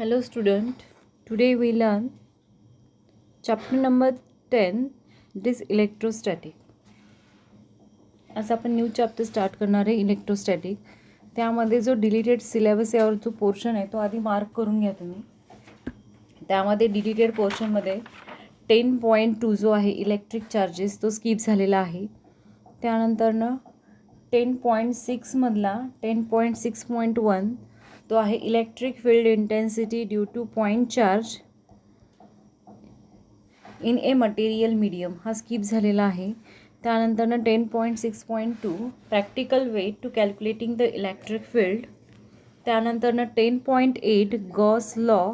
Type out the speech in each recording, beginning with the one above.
Hello student, today we learn chapter number 10, that is electrostatic. आज आपण new chapter start करणार आहे electrostatic. त्यामध्ये जो डिलीटेड सिलेबस यावर जो पोर्शन आहे तो आधी मार्क करून घ्या तुम्ही. त्यामध्ये डिलीटेड पोर्शनमध्ये 10.2 जो आहे इलेक्ट्रिक चार्जेस तो स्किप झालेला आहे. त्यानंतरनं 10.6 मधला 10.6.1 तो आहे electric field intensity due to point charge in a material medium हा स्किप झालेला आहे. त्यानंतरनं 10.6.2 practical way to calculating the electric field. त्यानंतरनं 10.8 Gauss law.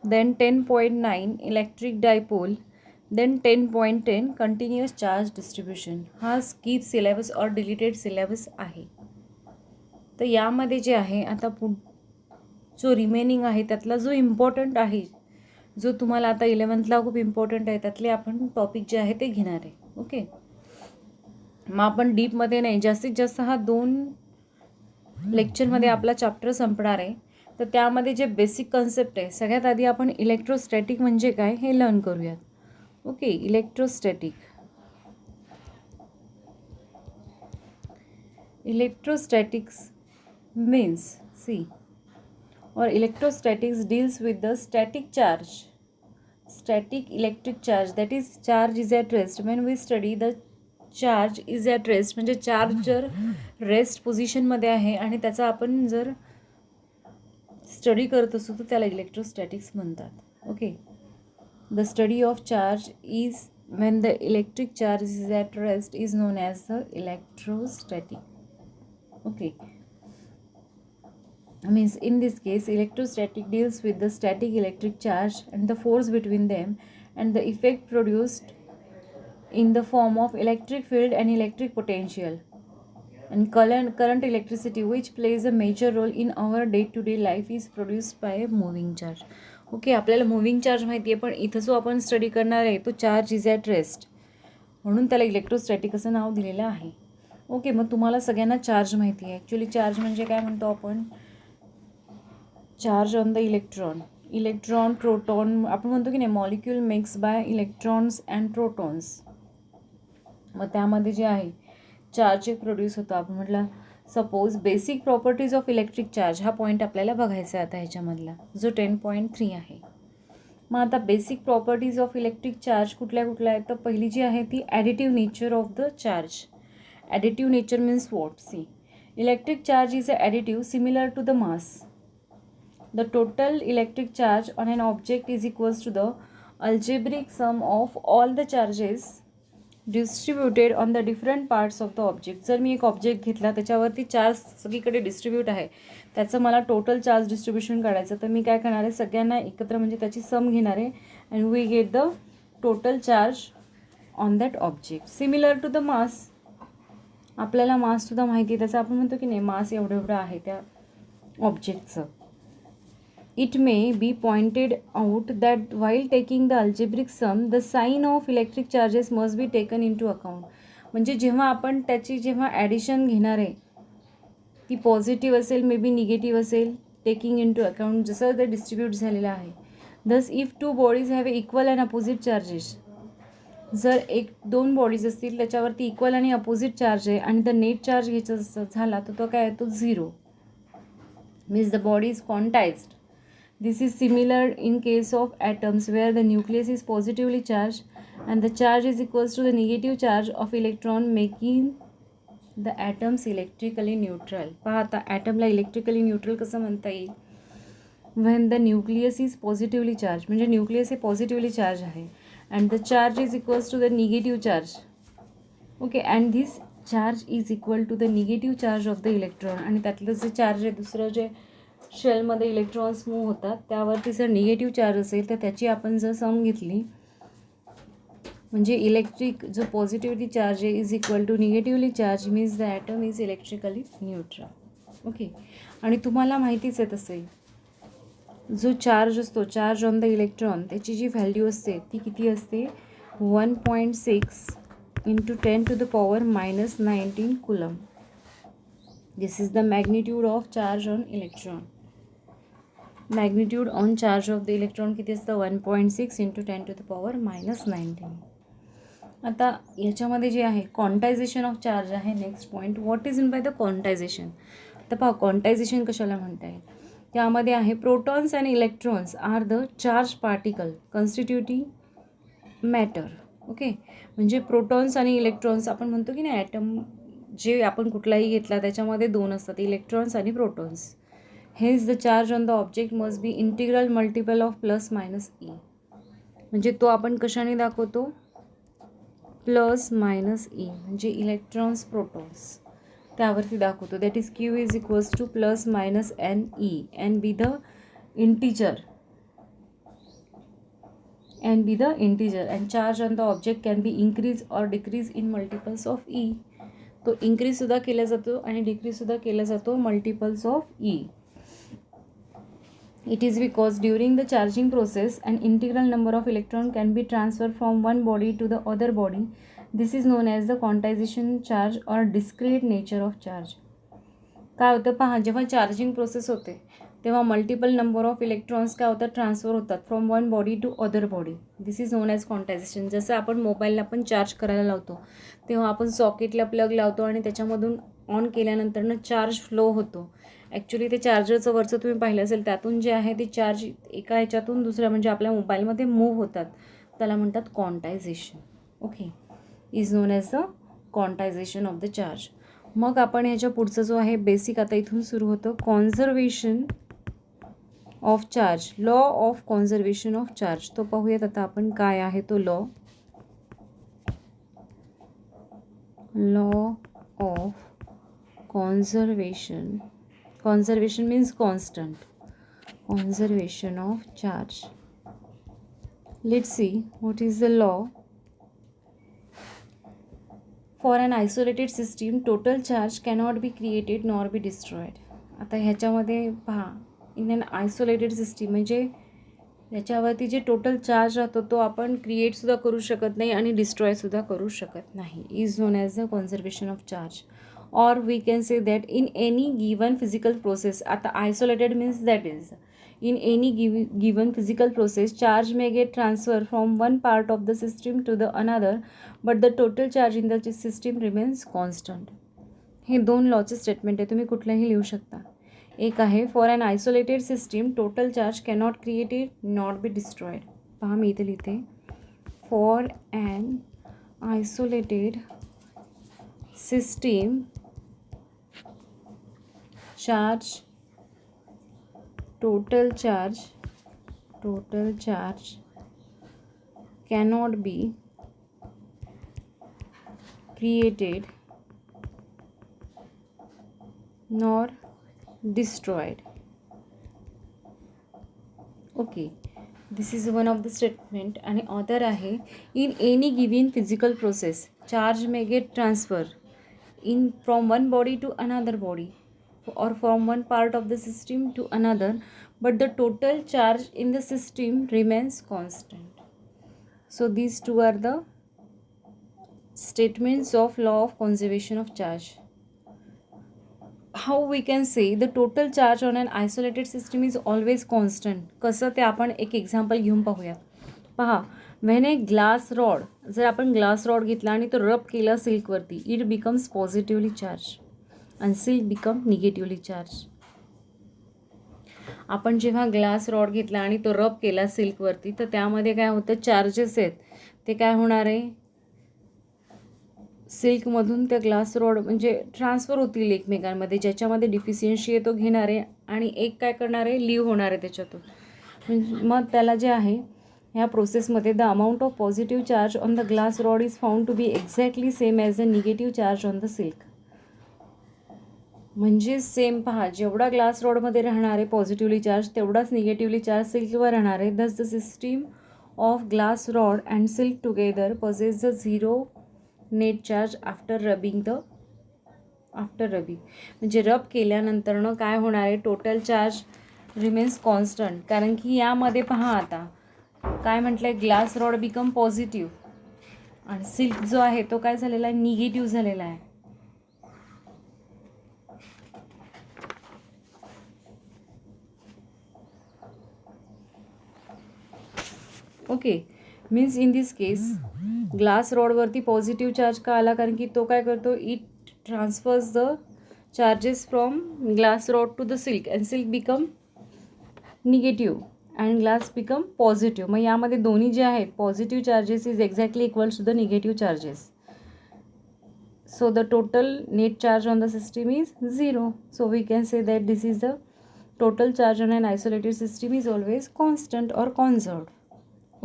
Then 10.9 electric dipole. Then 10.10 continuous charge distribution हा स्किप सिलेबस और डिलीटेड सिलेबस आहे. तर यामध्ये जे आहे आता जो रिमेनिंग आहे त्यातला जो इम्पॉर्टंट आहे जो तुम्हाला आता 11th खूप इम्पॉर्टंट आहे त्यातले आपण टॉपिक जे आहे ते घेणार आहे. ओके, मग आपण डीपमध्ये नाही, जास्तीत जास्त हा 2 लेक्चरमध्ये आपला चॅप्टर संपणार आहे. तर त्यामध्ये जे बेसिक कन्सेप्ट आहे सगळ्यात आधी आपण इलेक्ट्रोस्टॅटिक म्हणजे काय हे लर्न करूयात. Okay, electrostatics means see or electrostatics deals with the static electric charge, that is charge is at rest. When we study the charge is at rest म्हणजे चार्ज जर रेस्ट पोझिशनमध्ये आहे आणि त्याचा आपण जर स्टडी करत असू तर त्याला इलेक्ट्रोस्टॅटिक्स म्हणतात. Okay, the study of charge is when the electric charge is at rest is known as the electrostatic. Okay, means in this case electrostatic deals with the static electric charge and the force between them and the effect produced in the form of electric field and electric potential and current electricity which plays a major role in our day-to-day life is produced by a moving charge. Okay, आपल्याला moving charge माहिती आहे पण इथं जो आपण study करणार आहे तो चार्ज इज ॲट रेस्ट म्हणून त्याला इलेक्ट्रोस्टॅटिक असं नाव दिलेलं आहे. ओके, मग तुम्हाला सगळ्यांना चार्ज माहिती आहे. ॲक्च्युली चार्ज म्हणजे काय म्हणतो आपण, charge on the electron proton आपण म्हणतो की नाही, molecule makes bye electrons and protons. मग त्यामध्ये जे आहे चार्ज प्रोड्यूस होतो. आपण म्हटलं suppose basic properties of electric charge हा पॉईंट आपल्याला बघायचा आहे आता ह्याच्यामधला जो 10.3 आहे. मग आता basic properties of electric charge कुठल्या आहेत तर पहिली जी आहे ती additive nature of the charge. Additive nature means what, see electric charge is a additive similar to the mass. The total electric charge on an object is equals to the algebraic sum of all the charges distributed on the different parts of the object. जर मी एक object घेतला त्याच्यावरती charge सगळीकडे distribute आहे, त्याचं मला total charge distribution काढायचं तर मी काय करणार आहे, सगळ्यांना एकत्र म्हणजे त्याची सम घेणार आहे and we get the total charge on that object. Similar to the mass, आपल्याला माससुद्धा माहिती आहे त्याचं, आपण म्हणतो की नाही मास एवढं आहे त्या ऑब्जेक्टचं. It may be pointed out that while taking the algebraic sum, the sign of electric charges must be taken into account. म्हणजे जेव्हा आपण त्याची जेव्हा ॲडिशन घेणार आहे ती पॉझिटिव्ह असेल, मे बी निगेटिव्ह असेल, टेकिंग इन टू अकाउंट जसं ते डिस्ट्रीब्यूट झालेलं आहे. दस if two bodies have equal and opposite charges, जर 2 बॉडीज असतील त्याच्यावरती इक्वल आणि अपोजिट चार्ज आहे आणि द नेट चार्ज घ्यायचा झाला तर तो काय येतो 0. Means the body is quantized. This is similar in case of atoms where the nucleus is positively charged and the charge is equals to the negative charge of electron making the atoms electrically neutral. पहा आता ॲटमला electrically neutral कसं म्हणता येईल, when the nucleus is positively charged म्हणजे nucleus हे positively charge आहे and the charge is equals to the negative charge. Okay, and this charge is equal to the negative charge of the electron आणि त्यातलं जे charge आहे दुसरं जे शेलमध्ये electrons move होतात त्यावरती जर निगेटिव्ह चार्ज असेल तर त्याची आपण जर सम घेतली म्हणजे इलेक्ट्रिक जो पॉझिटिव्हली चार्ज आहे is equal to negatively charge means the atom is electrically neutral. Okay, आणि तुम्हाला माहितीच आहे तसे जो चार्ज असतो चार्ज ऑन द इलेक्ट्रॉन त्याची जी व्हॅल्यू असते ती किती असते 1.6 into 10⁻⁻19 coulomb. This is the magnitude of charge on electron. Magnitude on charge of the electron किती असतं 1.6 × 10⁻⁻19. आता याच्यामध्ये जे आहे क्वांटायझेशन ऑफ चार्ज आहे next point. What is in by the quantization. तर पहा क्वांटायझेशन कशाला म्हणता येईल. त्यामध्ये आहे protons and electrons are the charge particle constituting matter. Okay, म्हणजे प्रोटॉन्स आणि इलेक्ट्रॉन्स आपण म्हणतो की नाही ॲटम जे आपण कुठलाही घेतला त्याच्यामध्ये दोन असतात, इलेक्ट्रॉन्स आणि protons. Hence the charge on the object must be integral multiple of plus minus e. म्हणजे तो आपण कशाने दाखवतो, प्लस मायनस ई, म्हणजे इलेक्ट्रॉन्स प्रोटॉन्स त्यावरती दाखवतो. That is q is equals to plus minus n e, n be the integer and charge on the object can be increase or decrease in multiples of e. तो increase सुद्धा केला जातो आणि decrease सुद्धा केला जातो multiples of e. It is because during the charging process an integral number of electron can be transferred from one body to the other body. This is known as the quantization charge or discrete nature of charge. काय होतं पहा, जेव्हा charging process होते तेव्हा multiple number of electrons काय होतात, transfer होतात from one body to other body. This is known as quantization. जसं आपण मोबाईलला आपण चार्ज करायला लावतो तेव्हा आपण सॉकेटला प्लग लावतो आणि त्याच्यामधून ऑन केल्यानंतरनं चार्ज फ्लो होतो. ॲक्च्युली ते चार्जरचं वरचं तुम्ही पाहिलं असेल, त्यातून जे आहे ते चार्ज एका ह्याच्यातून दुसऱ्या म्हणजे आपल्या मोबाईलमध्ये मूव्ह होतात. त्याला म्हणतात quantization. Okay, is known as the quantization of the charge. मग आपण ह्याच्या पुढचं जो आहे बेसिक आता इथून सुरू होतं, conservation of charge, law of conservation of charge. तो पाहूयात आता आपण काय आहे तो law. Law of conservation. Conservation means constant. Conservation of charge. Let's see what is the law. For an isolated system, total charge cannot be created nor be destroyed. आता ह्याच्यामध्ये पहा, इन अन आयसोलेटेड सिस्टीम म्हणजे ह्याच्यावरती जे total charge राहतो तो आपण क्रिएटसुद्धा करू शकत नाही आणि डिस्ट्रॉयसुद्धा करू शकत नाही. Is known as the conservation of charge. और we can say that in any given physical process. आता isolated means that is in any given physical process, charge may get transferred from one part of the system to the another, but the total charge in the system remains constant. हे दोन लॉचे statement आहे, तुम्ही कुठलंही लिहू शकता. एक आहे for an isolated system total charge cannot created not be destroyed. पहा मी इथे लिहिते, for an isolated system charge total charge cannot be created nor destroyed. Okay, this is one of the statement. And other आहे, in any given physical process charge may get transfer in from one body to another body or from one part of the system to another, but the total charge in the system remains constant. So these two are the statements of law of conservation of charge. How we can say the total charge on an isolated system is always constant. कसं ते आपण एक example घेऊन पाहूयात. पहा, when a glass rod, जर आपण glass rod घेतला आणि तो रब केला सिल्कवरती, इट बिकम्स पॉझिटिव्हली चार्ज आणि सिल्क बिकम निगेटिव्हली चार्ज. आपण जेव्हा ग्लास रॉड घेतला आणि तो रब केला सिल्कवरती तर त्यामध्ये काय होतं, चार्जेस आहेत ते काय होणार आहे, सिल्कमधून त्या ग्लास रॉड म्हणजे ट्रान्सफर होतील एकमेकांमध्ये. ज्याच्यामध्ये डिफिशियन्सी आहे तो घेणार आहे आणि एक काय करणार आहे, लिव्ह होणार आहे त्याच्यातून. म्हणजे मग त्याला जे आहे ह्या प्रोसेसमध्ये the amount of positive charge on the glass rod is found to be exactly same as the negative charge on the silk. म्हणजे सेम पहा, जेवढा ग्लास रॉडमध्ये राहणार आहे पॉझिटिव्हली चार्ज तेवढाच निगेटिव्हली चार्ज सिल्कवर राहणार आहे. Thus the system of glass rod and silk together possess the zero net charge after rubbing. म्हणजे रब केल्यानंतरनं काय होणार आहे, टोटल चार्ज रिमेन्स कॉन्स्टंट. कारण की यामध्ये पहा आता काय म्हटलं आहे, ग्लास रॉड बिकम पॉझिटिव्ह आणि सिल्क जो आहे तो काय झालेला आहे, निगेटिव्ह झालेला आहे. Okay, means in this case glass रॉडवरती पॉझिटिव्ह चार्ज का आला, कारण की तो काय करतो, it transfers the charges from glass rod to the silk and silk become negative and glass become positive. मग यामध्ये दोन्ही जे आहेत positive charges is exactly equals to the negative charges. So the total net charge on the system is 0. So we can say that this is the total charge on an isolated system is always constant or conserved.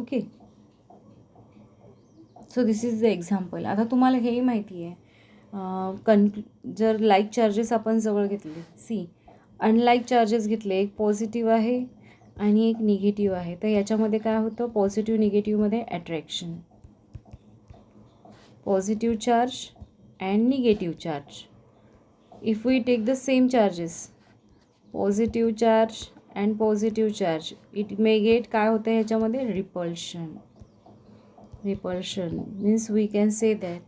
Okay. So this is the example. आता तुम्हाला हेही माहिती आहे, जर like charges आपण जवळ घेतले, C unlike charges घेतले, एक पॉझिटिव्ह आहे आणि एक निगेटिव्ह आहे, तर याच्यामध्ये काय होतं, पॉझिटिव्ह निगेटिव्हमध्ये attraction, positive charge and negative charge. If we take the same charges, positive charge and positive charge, it may get काय होतं ह्याच्यामध्ये, repulsion. Repulsion means we can say that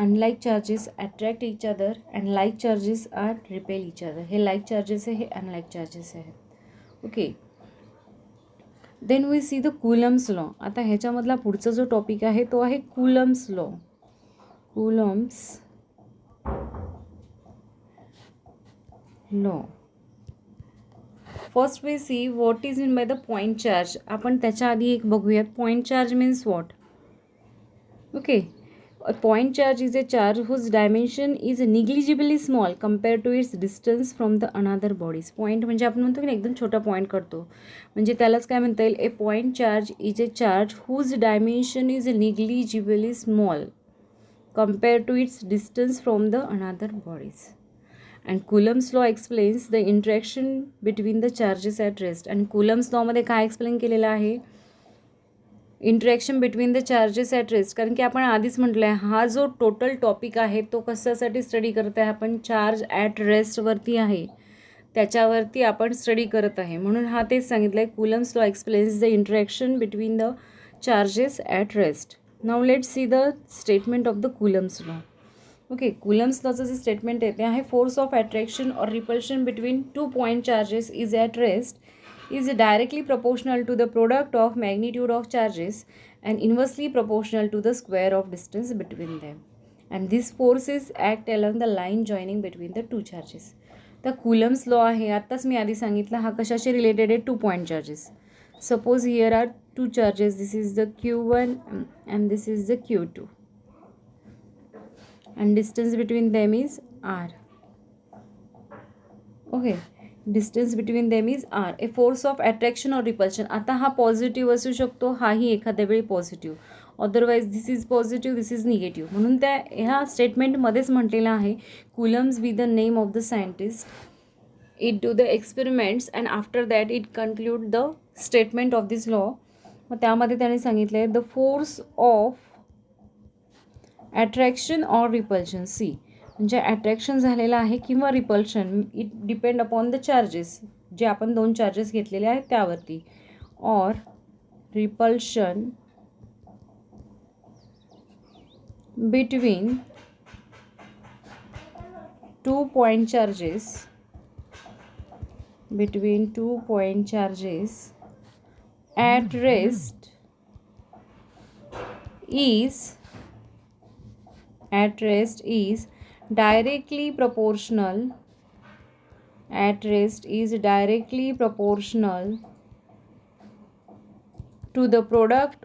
unlike charges attract each other and like charges are repel each other. हे like charges आहे, हे unlike charges आहे. Okay, then we see the Coulomb's law. आता ह्याच्यामधला पुढचा जो टॉपिक आहे तो आहे Coulomb's law. Coulomb's law. First we see what is meant by the point charge. आपण त्याच्या आधी एक बघूयात, point charge means what. Okay, a point charge is a charge whose dimension is negligibly small compared to its distance from the another bodies. Point म्हणजे आपण म्हणतो की एकदम छोटा पॉईंट करतो, म्हणजे त्यालाच काय म्हणता येईल, a point charge is a charge whose dimension is negligibly small compared to its distance from the another bodies. And Coulomb's law explains the interaction between the charges at rest. And Coulomb's law मध्ये काय explain केलेलं आहे, interaction between the charges at rest. कारण की आपण आधीच म्हटलं आहे, हा जो टोटल टॉपिक आहे तो कशासाठी स्टडी करत आहे, आपण चार्ज ॲट रेस्टवरती आहे, त्याच्यावरती आपण स्टडी करत आहे, म्हणून हा तेच सांगितलं आहे. Coulomb's law explains the interaction between the charges at rest. Now let's see the statement of the Coulomb's law. Okay, Coulomb's lawचं जे स्टेटमेंट आहे ते आहे, फोर्स ऑफ अट्रॅक्शन और repulsion between 2 point charges is at rest is directly proportional to the product of magnitude of charges and inversely proportional to the square of distance between them. And these forces act along the line joining between the two charges. The Coulomb's law आहे, आत्ताच मी आधी सांगितलं, हा कशाशी related आहे, 2 point charges. Suppose here are 2 charges, this is the Q1 and this is the Q2 and distance between them is R. Okay, distance between them is R. A force of attraction or repulsion. आता हा positive असू शकतो, हाही एखाद्या वेळी positive, otherwise this is positive, this is negative. म्हणून त्या ह्या स्टेटमेंटमध्येच म्हटलेलं आहे, Coulomb's be the name of the scientist, it do the experiments and after that it concluded the statement of this law. मग त्यामध्ये त्याने सांगितलं आहे, the force of attraction or repulsion. See म्हणजे अट्रॅक्शन झालेलं आहे किंवा repulsion, it depend upon the charges, जे आपण 2 चार्जेस घेतलेले आहेत त्यावरती, or repulsion between 2 point charges, between 2 point charges at rest is directly proportional to the product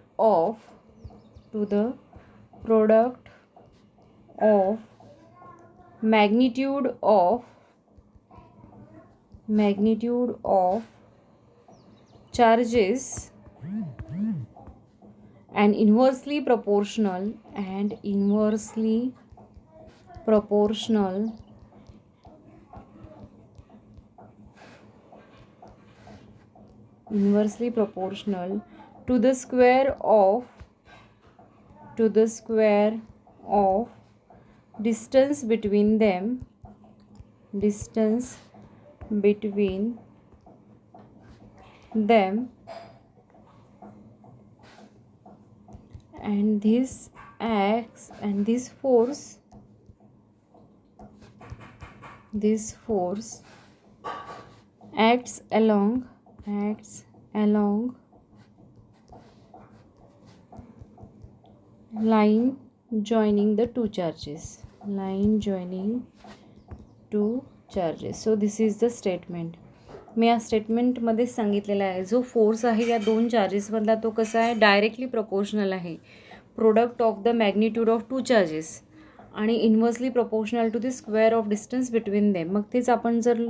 of magnitude of charges and inversely proportional to the square of distance between them, and this acts, and this force acts along line joining the two charges, line joining two charges. So this is the statement. मी या स्टेटमेंटमध्येच सांगितलेलं आहे, जो force आहे या दोन चार्जेसमधला तो कसा आहे, डायरेक्टली प्रपोर्शनल आहे, product of the magnitude of two charges आणि inversely proportional to the square of distance between them. मग तेच आपण जर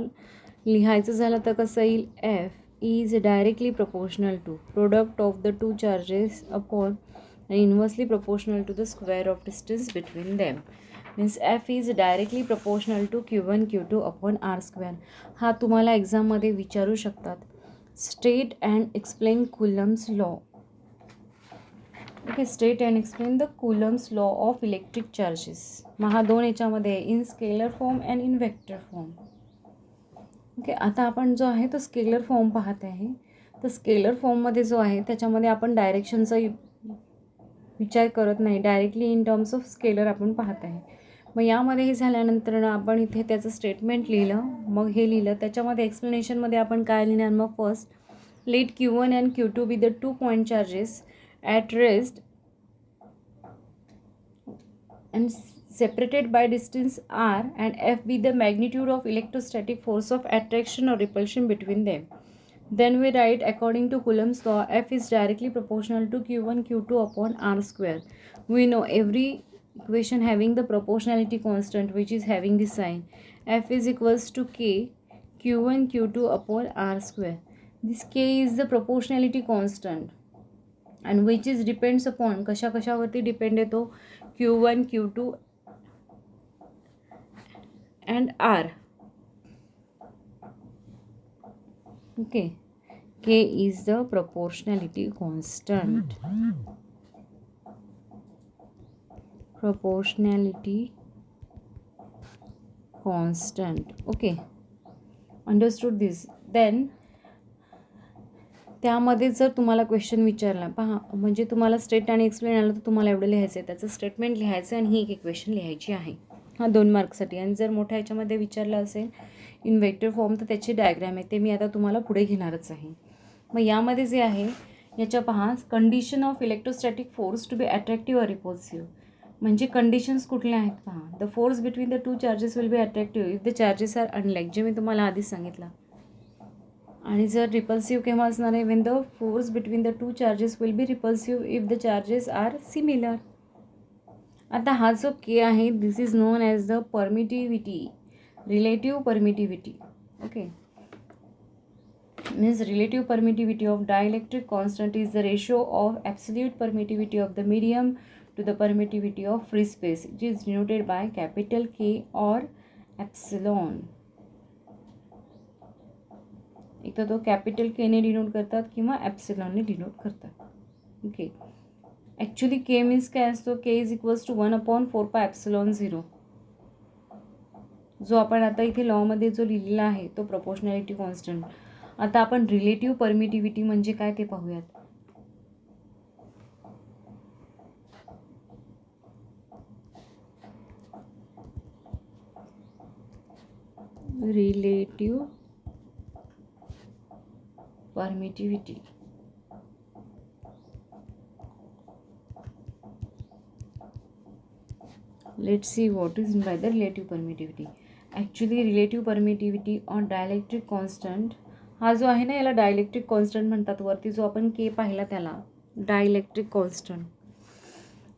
लिहायचं झालं तर कसं येईल, F is directly proportional to product of the two charges upon आणि inversely proportional to the square of distance between them. Means F is directly proportional to Q1 Q2 upon r square. हा तुम्हाला एक्झाममध्ये विचारू शकतात. State and explain Coulomb's law. Okay, state and explain the Coulomb's law of electric charges. मग हा दोन याच्यामध्ये in scalar form and in vector form. Okay, आता आपण जो आहे तो स्केलर फॉर्म पाहत आहे. तर स्केलर फॉर्ममध्ये जो आहे त्याच्यामध्ये आपण डायरेक्शनचा विचार करत नाही, directly in terms of scalar आपण पाहत आहे. मग यामध्ये हे झाल्यानंतर आपण इथे त्याचं स्टेटमेंट लिहिलं, मग हे लिहिलं, त्याच्यामध्ये एक्सप्लेनेशनमध्ये आपण काय लिहिणार, मग first let Q1 and Q2 be the 2 point charges at rest and separated by distance r, and F be the magnitude of electrostatic force of attraction or repulsion between them. Then we write, according to Coulomb's law, F is directly proportional to Q1 Q2 upon r square. We know every equation having the proportionality constant which is having the sign F is equals to K Q1 Q2 upon r square. This K is the proportionality constant and which is depends upon कशावरती depend येतो, Q1 Q2 and R. Okay, K is the proportionality constant. Proportionality constant. Okay, understood this. Then त्यामध्ये जर तुम्हाला question विचारला, पहा म्हणजे तुम्हाला state आणि एक्सप्लेन आलं तर तुम्हाला एवढं लिहायचं आहे, त्याचं स्टेटमेंट लिहायचं आणि ही एक इक्वेशन लिहायची आहे. हा 2 मार्क्ससाठी. आणि जर मोठ्या ह्याच्यामध्ये विचारलं असेल इन वेक्टर फॉर्म तर त्याची डायग्रॅम आहे, ते मी आता तुम्हाला पुढे घेणारच आहे. मग यामध्ये जे आहे याच्या पहा, condition of electrostatic force to be attractive or repulsive. म्हणजे कंडिशन्स कुठल्या आहेत पहा, the force between the two charges will be attractive if the charges are unlike, जे मी तुम्हाला आधीच सांगितलं. आणि जर रिपल्सिव्ह केव्हा असणार आहे, when the force between the two charges will be repulsive if the charges are similar. आता हा जो के आहे, this is known as the permittivity, relative permittivity. Okay, means relative permittivity of dielectric constant is the ratio of absolute permittivity of the medium to the permittivity of free space. It is denoted by capital K और epsilon. एक तर तो capital केने denote करतात किंवा ॲप्सिलॉनने denote करतात. Okay, actually के means काय असतो, के इज इक्वल्स टू 1/4πε0, जो आपण आता इथे लॉमध्ये जो लिहिलेला आहे तो प्रपोर्शनॅलिटी कॉन्स्टंट. आता आपण रिलेटिव्ह परमिटिव्हिटी म्हणजे काय ते पाहूयात. Relative permittivity. Let's see what is by the relative permittivity. Actually relative permittivity on dielectric constant, हा जो आहे ना याला डायलेक्ट्रिक कॉन्स्टंट म्हणतात. वरती जो आपण के पाहिला त्याला dielectric constant.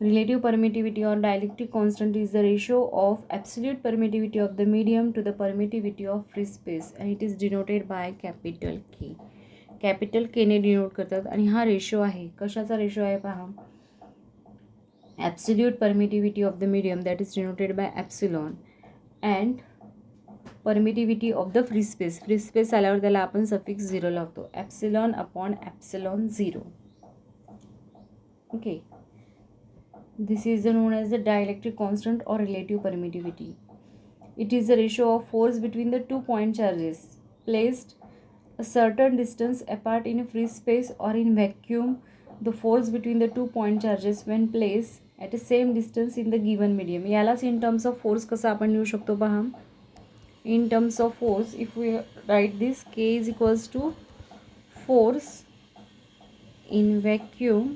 Relative permittivity or dielectric constant is the ratio of absolute permittivity of the medium to the permittivity of free space and it is denoted by capital K. Capital केने denote करतात. आणि हा ratio आहे, कशाचा ratio आहे पहा, absolute permittivity of the medium that is denoted by epsilon and permittivity of the free space. Free space आल्यावर त्याला आपण सफिक्स 0 लावतो, epsilon upon epsilon 0. Okay, this is known as the dielectric constant और relative permittivity. It is the ratio of force between the 2 point charges placed a certain distance apart in a free space or in vacuum. The force between the 2 point charges when placed at the same distance in the given medium. यालाच in terms of force कसा आपण लिहू शकतो पहा. In terms of force, if we write this, K is equals to force in vacuum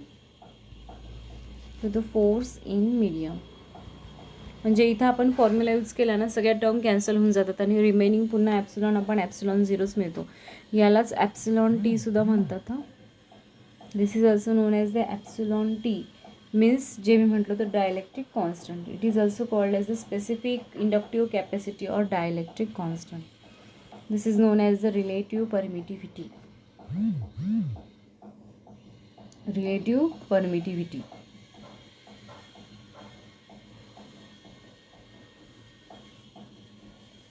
to the force in medium. म्हणजे इथं आपण formula use केला ना, सगळ्या टर्म कॅन्सल होऊन जातात आणि रिमेनिंग पुन्हा ॲप्सिलॉन आपण ॲप्सिलॉन झिरोच मिळतो. यालाच ॲप्सिलॉन टी सुद्धा म्हणतात. हां, this is also known as the epsilon T. Means जे मी म्हटलं तर dielectric constant. It is also called as the specific inductive capacity or dielectric constant. This is known as the relative permittivity. Relative permittivity.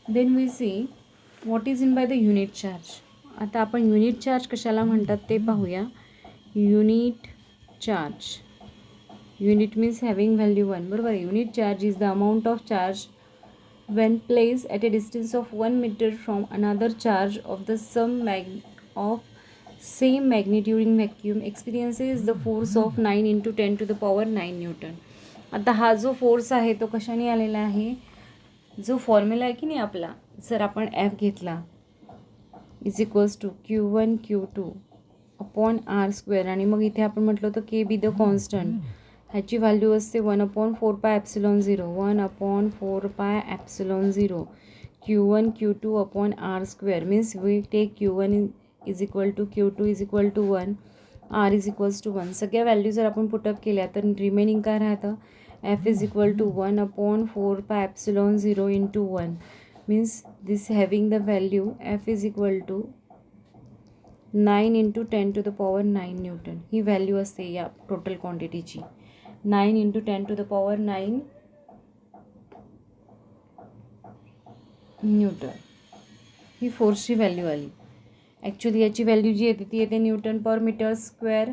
Then we see what is in by the unit charge. आता आपण unit charge कशाला म्हणतात ते पाहूया. Unit charge, unit means having value 1. बरोबर. Unit charge is the amount of charge when placed at a distance of 1 meter from another charge of the same magnitude in vacuum experiences the force of 9 into 10 to the power 9 Newton. आता हा जो force आहे तो कशाने आलेला आहे, जो formula आहे की नाही आपला, जर आपण F घेतला is equals to Q1 Q2 upon r square आणि मग इथे आपण म्हटलं होतं के बी द कॉन्स्टंट. ह्याची व्हॅल्यू असते 1/4πε0, 1/4πε0 Q1 Q2 upon r square. Means we take Q1 is equal to Q2 is equal to 1, r is equals to 1. सगळ्या value जर आपण पुटअप केल्या तर रिमेनिंग काय राहतं, F is equal to 1/4πε0 into 1. Means this having the value F is equal to 9 into 10 to the power 9 newton. ही value असते या टोटल क्वांटिटीची. 9 into 10 to the power 9 newton ही फोर्सची व्हॅल्यू आली. ॲक्च्युली याची व्हॅल्यू जी येते ती येते न्यूटन पर मीटर स्क्वेअर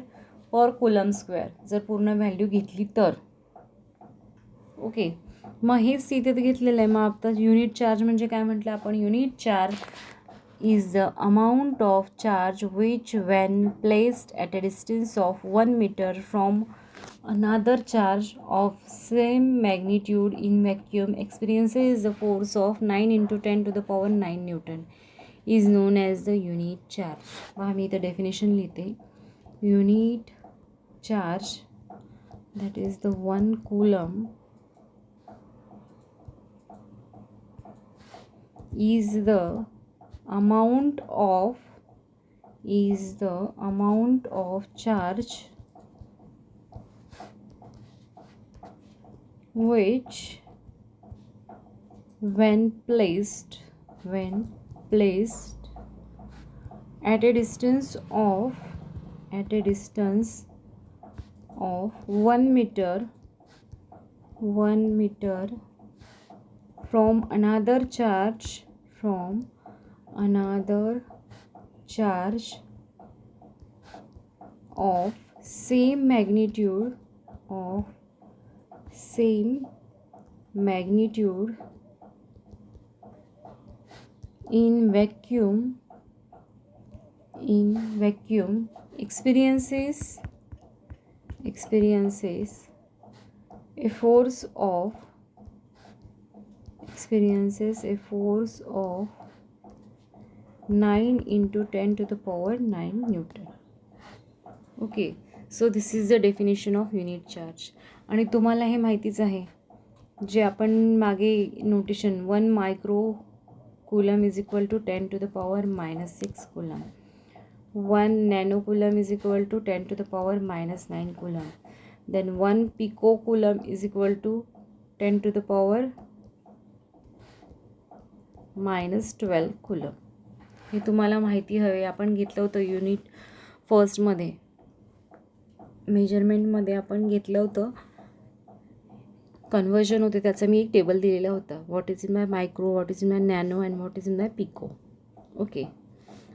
और कुलम स्क्वेअर जर पूर्ण व्हॅल्यू घेतली तर. ओके, मग हेच तिथे घेतलेलं आहे. मग आता युनिट चार्ज म्हणजे काय म्हटलं आपण, unit charge is the amount of charge which when placed at a distance of 1 meter from another charge of same magnitude in vacuum experiences the force of 9 into 10 to the power 9 Newton is known as the unit charge. पहा मी इथं definition लिहिते. Unit charge, that is the 1 coulomb, is the amount of charge which when placed at a distance of 1 meter from another charge of same magnitude in vacuum experiences a force of 9 into 10 to the power 9 Newton. Okay, so this is the definition of unit charge. आणि तुम्हाला हे माहितीच आहे जे आपण मागे notation 1 micro coulomb is equal to 10 to the power -6 coulomb, 1 nano coulomb is equal to 10 to the power -9 coulomb, then 1 pico coulomb is equal to 10 to the power -12 coulomb. हे तुम्हाला माहिती हवे. आपण घेतलं होतं युनिट फर्स्टमध्ये, मेजरमेंटमध्ये आपण घेतलं होतं, कन्वर्जन होते त्याचं मी एक टेबल दिलेला होता. What is in my micro, what is in my nano and what is in my pico. Okay,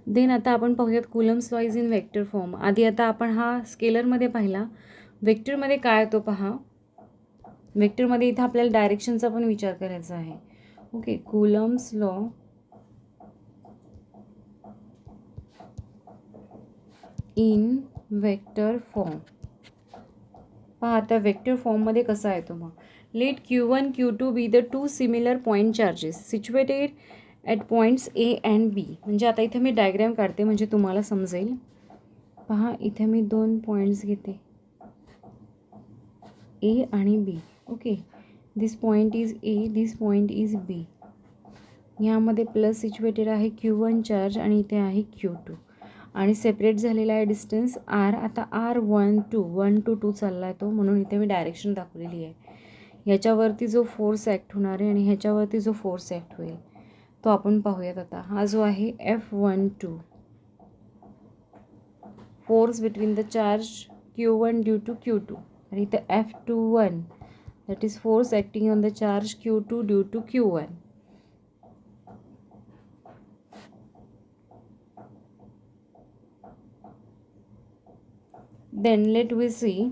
then आता आपण पाहूयात coulomb's law is in vector form. आधी आता आपण हा स्केलरमध्ये पाहिला, वेक्टरमध्ये काय येतो पहा. वेक्टरमध्ये इथं आपल्याला डायरेक्शनचा पण विचार करायचा आहे. Okay, coulomb's law in vector form. पहा आता वेक्टर फॉर्ममध्ये कसा येतो मग. Let Q1 Q2 be the 2 similar point charges situated at points A and B. म्हणजे आता इथे मी डायग्रॅम काढते म्हणजे तुम्हाला समजेल. पहा इथे मी 2 पॉईंट्स घेते ए आणि B. Okay, this point is A, this point is B. ह्यामध्ये प्लस सिच्युएटेड आहे Q1 चार्ज आणि इथे आहे Q2 आणि सेपरेट झालेला आहे डिस्टन्स R. आता R12 1 to 2 चालला आहे तो, म्हणून इथे मी डायरेक्शन दाखवलेली आहे. ह्याच्यावरती जो फोर्स ॲक्ट होणार आहे आणि ह्याच्यावरती जो फोर्स ॲक्ट होईल तो आपण पाहूयात आता. हा जो आहे F12 force between the charge Q1 due to Q2 आणि इथे F21 that is force acting on the charge Q2 due to Q1. Then let we see.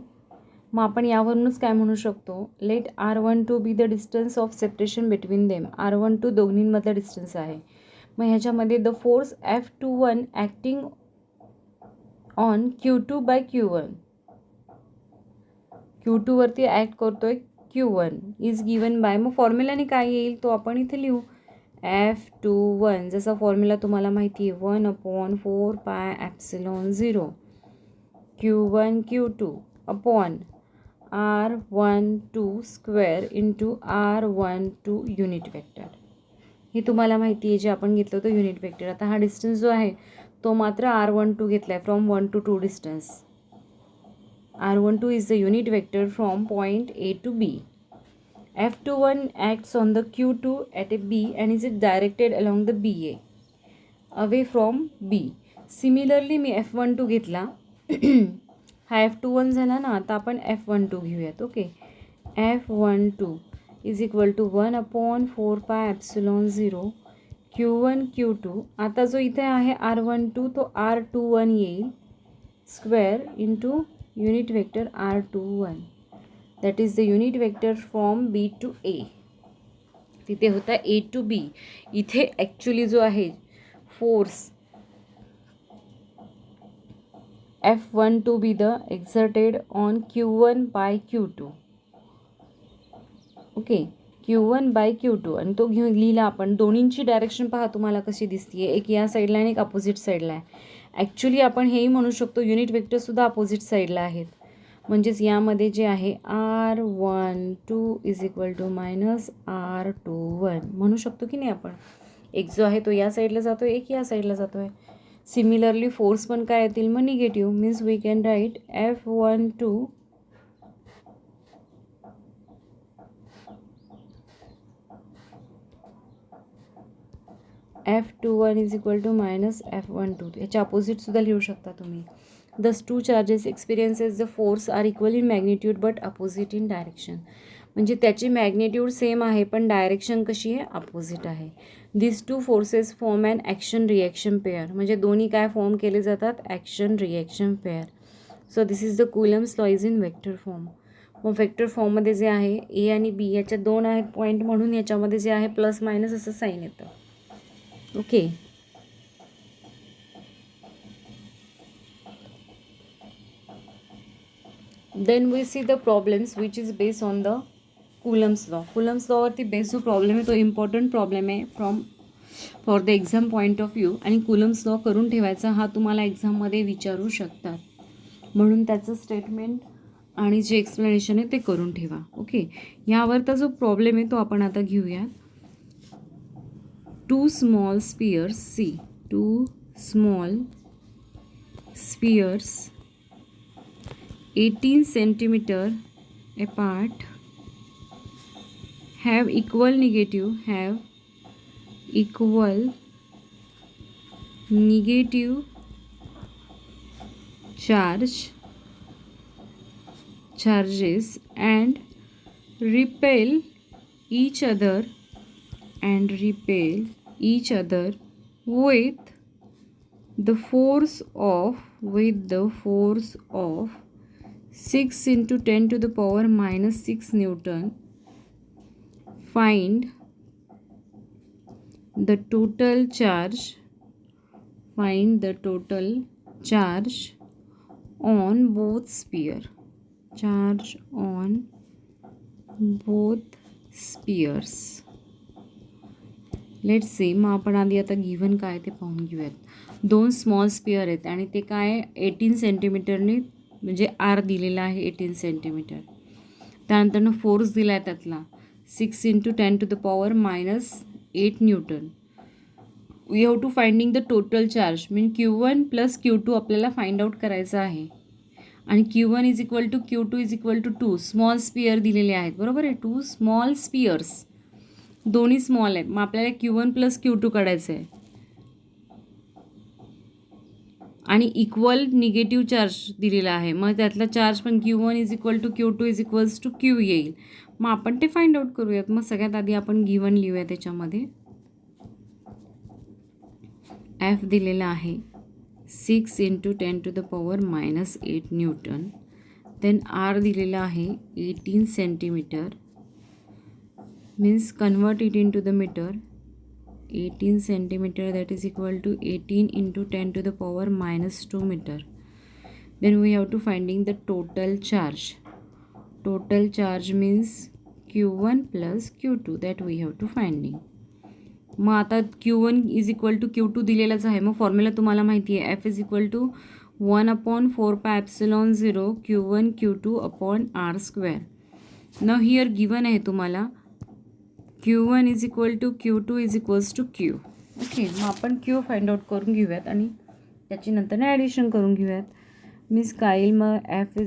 मग आपण यावरूनच काय म्हणू शकतो, let R12 be the distance of separation between them. R12 दोघींमधला distance आहे. मग ह्याच्यामध्ये the force F21 acting on Q2 by Q1. Q2 वरती ॲक्ट करतोय Q1 इज गिवन बाय, मग फॉर्म्युलाने काय येईल तो आपण इथे लिहू. F21 जसा फॉर्म्युला तुम्हाला माहिती आहे 1/4πε0 Q1 Q2 upon R12 square into R12 unit vector. हे तुम्हाला माहिती आहे जे आपण घेतलं होतं युनिट वेक्टर. आता हा डिस्टन्स जो आहे तो मात्र R12 घेतला आहे from 1 to 2 distance. R12 is the unit vector from point A to B. F21 acts on the Q2 at a B and is directed along the BA away from B. Similarly me F12 घेतला हा F21 झाला ना. आता आपण F12 घेऊयात. Okay, F12 is equal to 1/4πε0 Q1 Q2. आता जो इथे आहे R12 तो R21 येईल square into unit vector R21 that is the unit vector from B to A. तिथे होता A to B. इथे ॲक्च्युली जो आहे force F12 be the exerted on Q1 by Q2. Okay, Q1 by Q2 आणि तो घेऊन लिहिला आपण. दोन्हींची डायरेक्शन पहा तुम्हाला कशी दिसते, एक या साईडला आणि एक अपोजिट साईडला आहे. ॲक्च्युली आपण हेही म्हणू शकतो युनिट वेक्टरसुद्धा अपोजिट साईडला आहेत. म्हणजेच यामध्ये जे आहे R12 is equal to minus R21 म्हणू शकतो की नाही आपण. एक जो आहे तो या साईडला जातो आहे, एक या साईडला जातो आहे. सिमिलरली फोर्स पण काय येतील मग negative. Means we can write F12 F21 is equal to minus F12. याच्या अपोजिटसुद्धा लिहू शकता तुम्ही. Thus two charges experiences the force are equal in magnitude but opposite in direction. म्हणजे त्याची मॅग्निट्यूड सेम आहे पण डायरेक्शन कशी आहे, अपोजिट आहे. This two forces form and action reaction pair. म्हणजे दोन्ही काय फॉर्म केले जातात, action reaction pair. So this is the Coulomb's law is in vector form. मग वेक्टर फॉर्ममध्ये जे आहे ए आणि बी याच्या दोन आहेत पॉईंट, म्हणून याच्यामध्ये जे आहे प्लस मायनस असं साईन येतं. Okay, then we see the problems which is based on the Coulomb's law. Coulomb's लॉवरती बेस्ड जो प्रॉब्लेम आहे तो इम्पॉर्टंट प्रॉब्लेम आहे for the exam point of view. आणि कुलम्स लॉ करून ठेवायचा हा तुम्हाला एक्झाममध्ये विचारू शकतात, म्हणून त्याचं स्टेटमेंट आणि जे एक्सप्लेनेशन आहे ते करून ठेवा. ओके, यावरचा जो प्रॉब्लेम आहे तो आपण आता घेऊया. Two small spheres, see two small spheres 18 centimeter apart have equal negative charges and repel each other with the force of 6 into 10 to the power minus 6 Newton. Find the total charge on both spheres. Let's see. मग आपण आधी आता given काय ते पाहून घेऊयात. दोन small sphere आहेत आणि ते काय 18 सेंटीमीटरने म्हणजे आर दिलेला आहे 18 सेंटीमीटर. त्यानंतर फोर्स दिला आहे त्यातला 6 × 10⁻⁻8 newton. We have to finding the total charge mean Q1 + Q2 आपल्याला फाइंड आउट करायचं आहे. आणि Q1 = Q2 = 2 स्मॉल स्पियर दिलेले आहेत, बरोबर आहे. 2 स्मॉल स्पियर्स, दोन्ही स्मॉल आहेत. मग आपल्याला Q1 + Q2 काढायचं आहे. आणि इक्वल निगेटिव्ह चार्ज दिलेला आहे. मग त्यातला चार्ज पण Q1 = Q2 = Q येईल. मग आपण ते फाइंड आउट करूयात. मग सगळ्यात आधी आपण गिवन लिहूया. त्याच्यामध्ये F दिलेला आहे 6 × 10⁻⁻8 न्यूटन. देन R दिलेला आहे 18 centimeter. Means convert it into the meter. 18 centimeter that is equal to 18 × 10⁻⁻2 meter. Then we have to finding the total charge. Total charge means Q1 + Q2 that we have to finding. मग आता Q1 = Q2 दिलेलाच आहे. मग formula तुम्हाला माहिती आहे. F = 1/4πε0 Q1 Q2/R². Now here given आहे तुम्हाला Q1 = Q2 = Q. Okay, मग आपण Q फाइंड आउट करून घेऊयात आणि त्याची नंतर ॲडिशन करून घेऊयात. मीन्स काय येईल मग F =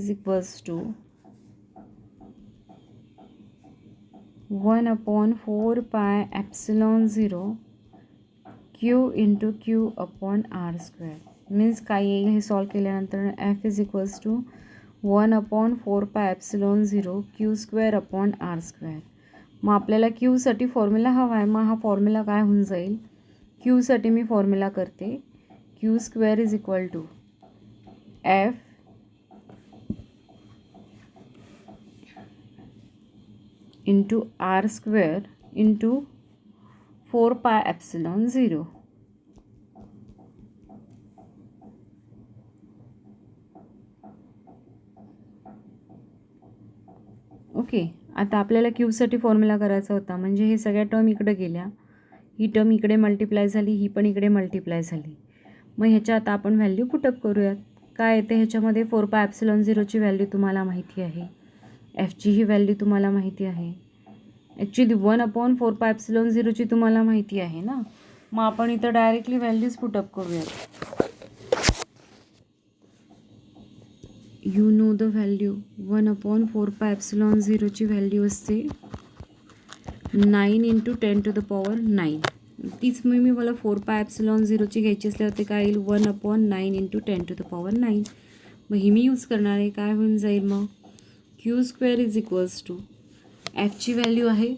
1/4πε0 Q × Q/R². मीन्स काय येईल हे सॉल्व केल्यानंतर F = 1/4πε0 Q²/R². मग आपल्याला Qसाठी फॉर्म्युला हवा आहे. मग हा फॉर्म्युला काय होऊन जाईल. Qसाठी मी फॉर्म्युला करते. Q² = F × R² × 4πε0. ओके, आता आपल्याला Qसाठी फॉर्म्युला करायचा होता. म्हणजे हे सगळ्या टर्म इकडे गेल्या, ही टर्म इकडे मल्टिप्लाय झाली, ही पण इकडे मल्टिप्लाय झाली. मग ह्याच्या आता आपण व्हॅल्यू पुटअप करूयात. काय येते ह्याच्यामध्ये 4πε0ची व्हॅल्यू तुम्हाला माहिती आहे. Fची ही व्हॅल्यू तुम्हाला माहिती आहे. ॲक्च्युली 1/4πε0ची तुम्हाला माहिती आहे ना. मग आपण इथं डायरेक्टली व्हॅल्यूज पुटअप करूयात. You know the value. 1/4πε0ची व्हॅल्यू असते 9 × 10⁻9. तीच मला 4πε0ची घ्यायची असल्यावर ते काय येईल 1/9 × 10⁻9. मग ही मी यूज करणार आहे. काय होऊन जाईल मग Q² = Fची व्हॅल्यू आहे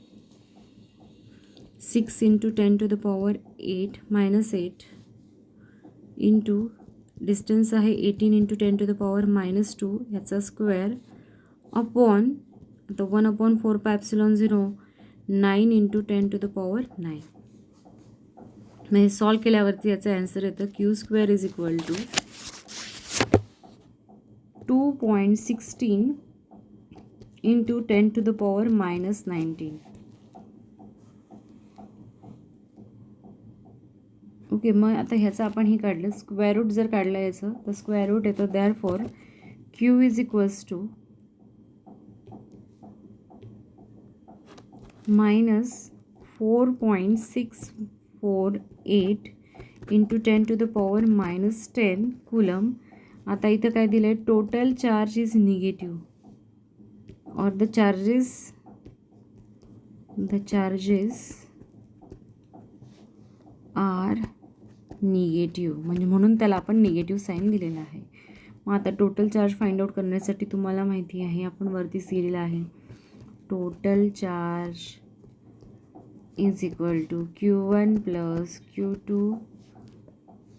6 × 10⁻8 इंटू डिस्टन्स आहे 18 × 10⁻2 ह्याचा स्क्वेअर अपॉन आता 1/4πε0 9 × 10⁻9. मग हे सॉल्व केल्यावरती याचा ॲन्सर येतं Q² = 2.16 × 10⁻19. ओके, मग आता ह्याचं आपण हे काढलं स्क्वेअर रूट. जर काढलं याचं तर स्क्वेअर रूट येतं. Therefore Q = -4.648 × 10⁻10 coulomb. आता इथं काय दिलं आहे total charge is negative or the charges are negative, म्हणजे म्हणून त्याला आपण निगेटिव्ह साईन दिलेला आहे. मग आता टोटल चार्ज फाइंड आउट करण्यासाठी तुम्हाला माहिती आहे आपण वरतीच दिलेलं आहे. Total charge is equal to Q1 + Q2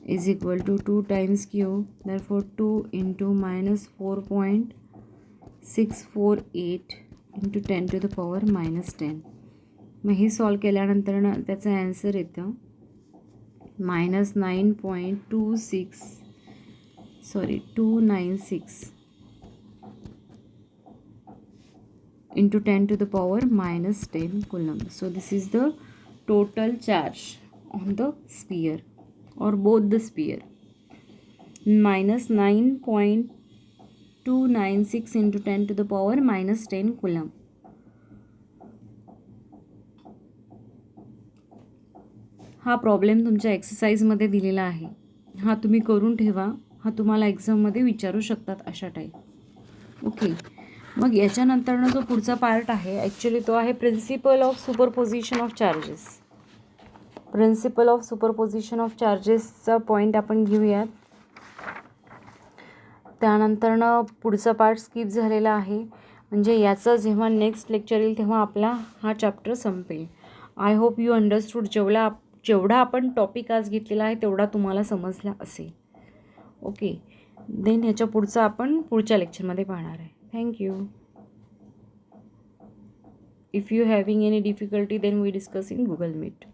is equal to 2 times Q. Therefore 2 × -4.648 × 10⁻10. मग हे सॉल्व केल्यानंतर त्याचं ॲन्सर येतं -296 × 10⁻10 coulomb. So this is the total charge on the sphere or both the sphere. -9.296 × 10⁻10 coulomb. हा प्रॉब्लेम तुमच्या एक्सरसाइजमध्ये दिलेला आहे, हा तुम्ही करून ठेवा, हा तुम्हाला एक्झाममध्ये विचारू शकतात अशा टाईप. ओके. मग याच्यानंतरनं जो पुढचा पार्ट आहे ॲक्च्युली तो आहे principle of superposition of charges. Principle of superposition of चार्जेसचा पॉईंट आपण घेऊयात. त्यानंतरनं पुढचा पार्ट स्किप झालेला आहे, म्हणजे याचं जेव्हा नेक्स्ट लेक्चर येईल तेव्हा आपला हा चॅप्टर संपेल. I hope you understood. जेवढा आपण टॉपिक आज घेतलेला आहे तेवढा तुम्हाला समजला असेल. ओके. देन ह्याच्या पुढचं आपण पुढच्या लेक्चरमध्ये पाहणार आहे. Thank you. If you having any difficulty, then we discuss in Google Meet.